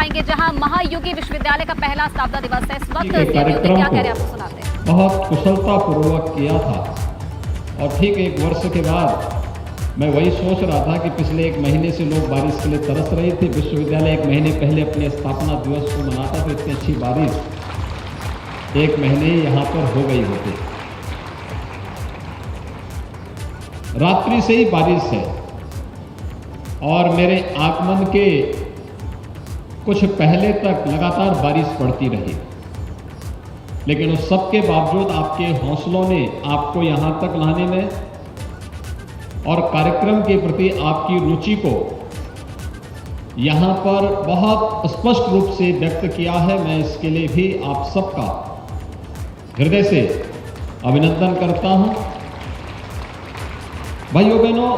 दिखाएंगे जहां महायुगी विश्वविद्यालय का पहला स्थापना दिवस है। इस वक्त कार्यक्रम क्या कह रहे हैं आपको सुनाते हैं। बहुत कुशलतापूर्वक किया था और ठीक एक वर्ष के बाद मैं वही सोच रहा था कि पिछले एक महीने से लोग बारिश के लिए तरस रहे थे। विश्वविद्यालय एक महीने पहले अपने स्थापना दिवस को मनाता तो इतनी अच्छी बारिश एक महीने ही यहाँ पर हो गई होती। रात्रि से ही बारिश है और मेरे आगमन के कुछ पहले तक लगातार बारिश पड़ती रही, लेकिन उस सब के बावजूद आपके हौसलों ने आपको यहाँ तक लाने में और कार्यक्रम के प्रति आपकी रुचि को यहाँ पर बहुत स्पष्ट रूप से व्यक्त किया है। मैं इसके लिए भी आप सबका हृदय से अभिनंदन करता हूँ। भाइयों बहनों,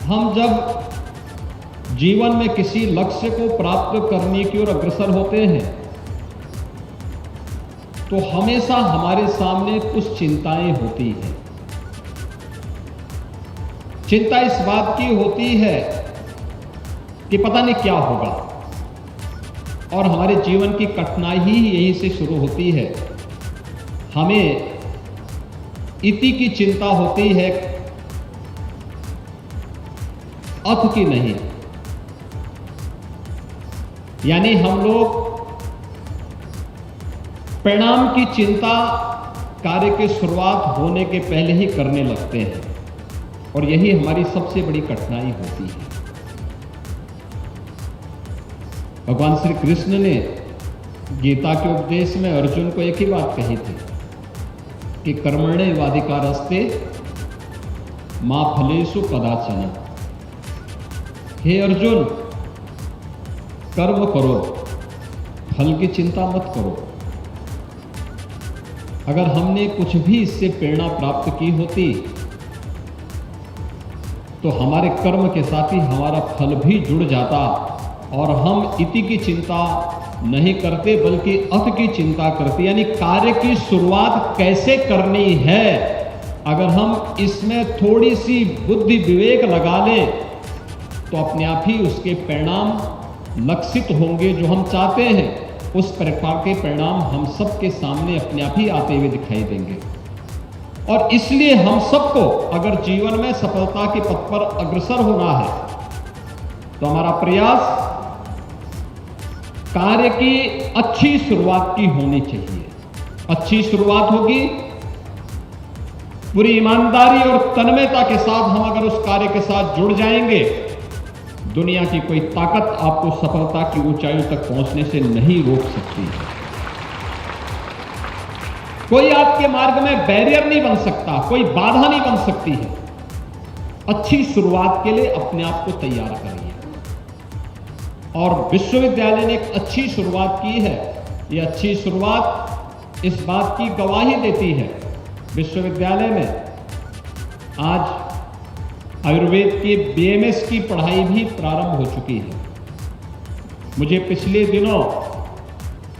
हम जब जीवन में किसी लक्ष्य को प्राप्त करने की ओर अग्रसर होते हैं तो हमेशा हमारे सामने कुछ चिंताएं होती हैं। चिंता इस बात की होती है कि पता नहीं क्या होगा, और हमारे जीवन की कठिनाई ही यहीं से शुरू होती है। हमें इति की चिंता होती है, अथ की नहीं। यानी हम लोग परिणाम की चिंता कार्य की शुरुआत होने के पहले ही करने लगते हैं, और यही हमारी सबसे बड़ी कठिनाई होती है। भगवान श्री कृष्ण ने गीता के उपदेश में अर्जुन को एक ही बात कही थी कि कर्मण्येवाधिकारस्ते मा फलेषु कदाचन। हे अर्जुन, कर्म करो, फल की चिंता मत करो। अगर हमने कुछ भी इससे प्रेरणा प्राप्त की होती तो हमारे कर्म के साथ ही हमारा फल भी जुड़ जाता और हम इति की चिंता नहीं करते बल्कि अथ की चिंता करते। यानी कार्य की शुरुआत कैसे करनी है, अगर हम इसमें थोड़ी सी बुद्धि विवेक लगा लें तो अपने आप ही उसके परिणाम लक्षित होंगे। जो हम चाहते हैं उस प्रकार के परिणाम हम सबके सामने अपने आप ही आते हुए दिखाई देंगे। और इसलिए हम सबको अगर जीवन में सफलता के पथ पर अग्रसर होना है तो हमारा प्रयास कार्य की अच्छी शुरुआत की होनी चाहिए। अच्छी शुरुआत होगी, पूरी ईमानदारी और तन्मयता के साथ हम अगर उस कार्य के साथ जुड़ जाएंगे, दुनिया की कोई ताकत आपको सफलता की ऊंचाइयों तक पहुंचने से नहीं रोक सकती है। कोई आपके मार्ग में बैरियर नहीं बन सकता, कोई बाधा नहीं बन सकती है। अच्छी शुरुआत के लिए अपने आप को तैयार करिए, और विश्वविद्यालय ने एक अच्छी शुरुआत की है। यह अच्छी शुरुआत इस बात की गवाही देती है, विश्वविद्यालय में आज आयुर्वेद के बीएमएस की पढ़ाई भी प्रारंभ हो चुकी है। मुझे पिछले दिनों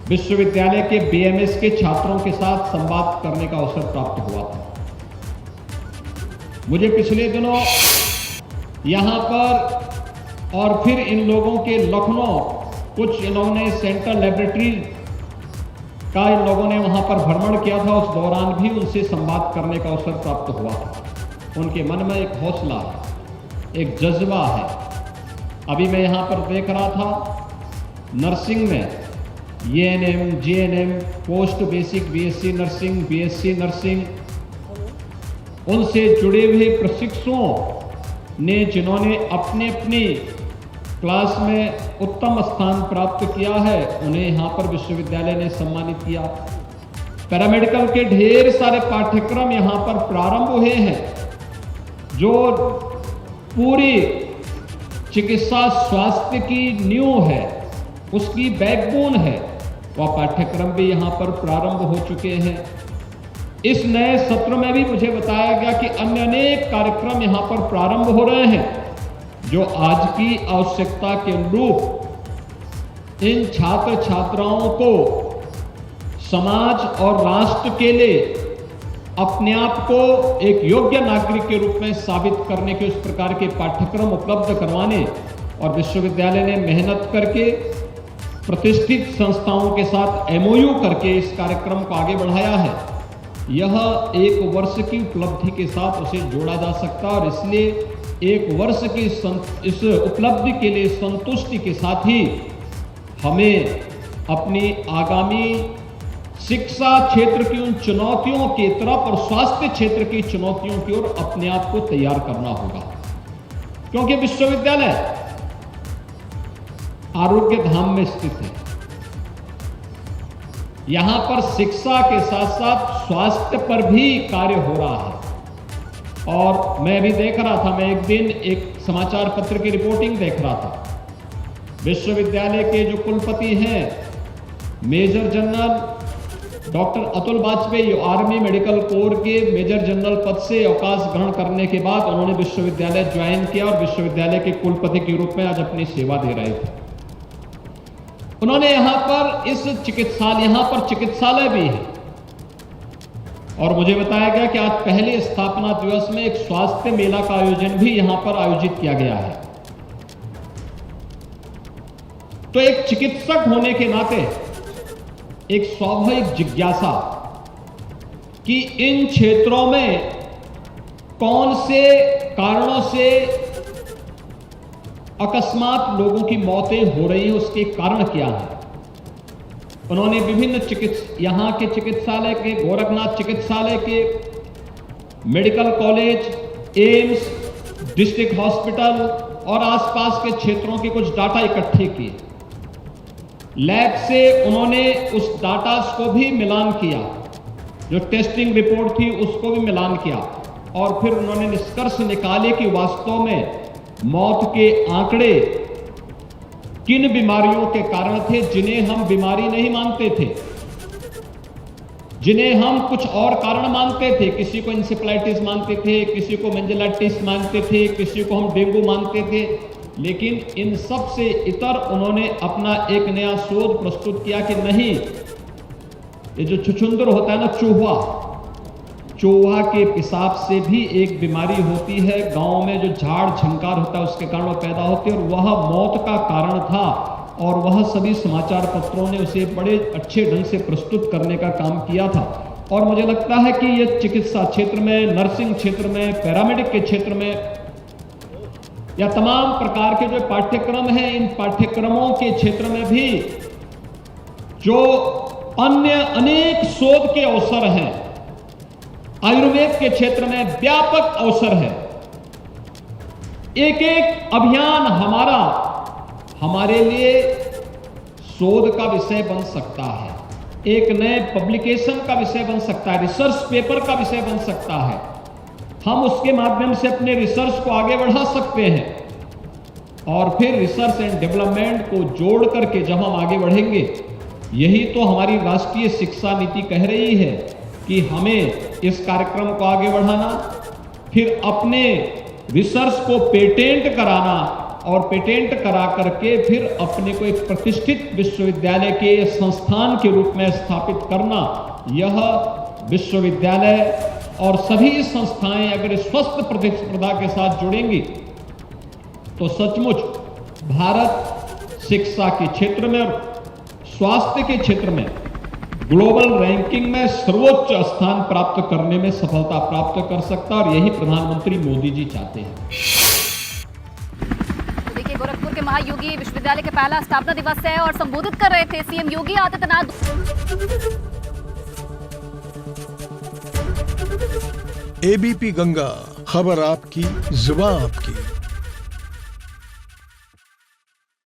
विश्वविद्यालय के बीएमएस के छात्रों के साथ संवाद करने का अवसर प्राप्त हुआ था। मुझे पिछले दिनों यहाँ पर और फिर इन लोगों के लखनऊ कुछ इन्होंने सेंट्रल लेबोरेटरी का इन लोगों ने वहाँ पर भ्रमण किया था, उस दौरान भी उनसे संवाद करने का अवसर प्राप्त हुआ था। उनके मन में एक हौसला है, एक जज्बा है। अभी मैं यहाँ पर देख रहा था नर्सिंग में ANM, GNM, post basic BSc nursing, BSc nursing, उनसे जुड़े हुए प्रशिक्षुओं ने जिन्होंने अपने अपनी क्लास में उत्तम स्थान प्राप्त किया है, उन्हें यहाँ पर विश्वविद्यालय ने सम्मानित किया। पैरामेडिकल के ढेर सारे पाठ्यक्रम यहाँ पर प्रारंभ हुए हैं। जो पूरी चिकित्सा स्वास्थ्य की नींव है, उसकी बैकबोन है, वह पाठ्यक्रम भी यहाँ पर प्रारंभ हो चुके हैं। इस नए सत्र में भी मुझे बताया गया कि अन्य अनेक कार्यक्रम यहाँ पर प्रारंभ हो रहे हैं, जो आज की आवश्यकता के अनुरूप इन छात्र छात्राओं को समाज और राष्ट्र के लिए अपने आप को एक योग्य नागरिक के रूप में साबित करने के उस प्रकार के पाठ्यक्रम उपलब्ध करवाने और विश्वविद्यालय ने मेहनत करके प्रतिष्ठित संस्थाओं के साथ MOU करके इस कार्यक्रम को आगे बढ़ाया है। यह 1 वर्ष की उपलब्धि के साथ उसे जोड़ा जा सकता है और इसलिए 1 वर्ष की इस उपलब्धि के लिए संतुष्टि के साथ ही हमें अपनी आगामी शिक्षा क्षेत्र की उन चुनौतियों की तरफ और स्वास्थ्य क्षेत्र की चुनौतियों की ओर अपने आप को तैयार करना होगा, क्योंकि विश्वविद्यालय आरोग्य धाम में स्थित है। यहां पर शिक्षा के साथ साथ स्वास्थ्य पर भी कार्य हो रहा है। और मैं भी देख रहा था, मैं एक दिन एक समाचार पत्र की रिपोर्टिंग देख रहा था। विश्वविद्यालय के जो कुलपति हैं major general doctor Atul Vajpayee, army medical corps के मेजर जनरल पद से अवकाश ग्रहण करने के बाद उन्होंने विश्वविद्यालय ज्वाइन किया और विश्वविद्यालय के कुलपति के रूप में आज अपनी सेवा दे रहे थे। उन्होंने यहां पर चिकित्सालय भी है और मुझे बताया गया कि आज पहले स्थापना दिवस में एक स्वास्थ्य मेला का आयोजन भी यहां पर आयोजित किया गया है। तो एक चिकित्सक होने के नाते एक स्वाभाविक जिज्ञासा कि इन क्षेत्रों में कौन से कारणों से अकस्मात लोगों की मौतें हो रही हैं, उसके कारण क्या हैं। उन्होंने विभिन्न यहां के चिकित्सालय के, गोरखनाथ चिकित्सालय के, medical college, AIIMS, district hospital और आसपास के क्षेत्रों के कुछ डाटा इकट्ठे किए। लैब से उन्होंने उस डाटा को भी मिलान किया, जो टेस्टिंग रिपोर्ट थी उसको भी मिलान किया और फिर उन्होंने निष्कर्ष निकाले कि वास्तव में मौत के आंकड़े किन बीमारियों के कारण थे जिन्हें हम बीमारी नहीं मानते थे, जिन्हें हम कुछ और कारण मानते थे। किसी को इंसेफ्लाइटिस मानते थे, किसी को मेनिंजाइटिस मानते थे, किसी को हम डेंगू मानते थे, लेकिन इन सब से इतर उन्होंने अपना एक नया शोध प्रस्तुत किया कि नहीं, ये जो छुछुंदर होता है ना, चूहा के पेशाब से भी एक बीमारी होती है। गांव में जो झाड़ झंकार होता है उसके कारण वो पैदा होते हैं और वह मौत का कारण था और वह सभी समाचार पत्रों ने उसे बड़े अच्छे ढंग से प्रस्तुत करने का काम किया था। और मुझे लगता है कि ये चिकित्सा क्षेत्र में, नर्सिंग क्षेत्र में, पैरामेडिक के क्षेत्र में या तमाम प्रकार के जो पाठ्यक्रम हैं, इन पाठ्यक्रमों के क्षेत्र में भी जो अन्य अनेक शोध के अवसर हैं, आयुर्वेद के क्षेत्र में व्यापक अवसर है। एक एक अभियान हमारे लिए शोध का विषय बन सकता है, एक नए पब्लिकेशन का विषय बन सकता है, रिसर्च पेपर का विषय बन सकता है। हम उसके माध्यम से अपने रिसर्च को आगे बढ़ा सकते हैं और फिर रिसर्च एंड डेवलपमेंट को जोड़ करके जब हम आगे बढ़ेंगे, यही तो हमारी राष्ट्रीय शिक्षा नीति कह रही है कि हमें इस कार्यक्रम को आगे बढ़ाना, फिर अपने रिसर्च को पेटेंट कराना और पेटेंट करा करके फिर अपने को एक प्रतिष्ठित विश्वविद्यालय के संस्थान के रूप में स्थापित करना। यह विश्वविद्यालय और सभी संस्थाएं अगर स्वस्थ प्रतिस्पर्धा के साथ जुड़ेंगी तो सचमुच भारत शिक्षा के क्षेत्र में और स्वास्थ्य के क्षेत्र में ग्लोबल रैंकिंग में सर्वोच्च स्थान प्राप्त करने में सफलता प्राप्त कर सकता और यही प्रधानमंत्री मोदी जी चाहते हैं। तो देखिए, गोरखपुर के महायोगी विश्वविद्यालय का पहला स्थापना दिवस है और संबोधित कर रहे थे सीएम योगी आदित्यनाथ। एबीपी गंगा, खबर आपकी, जुबान आपकी।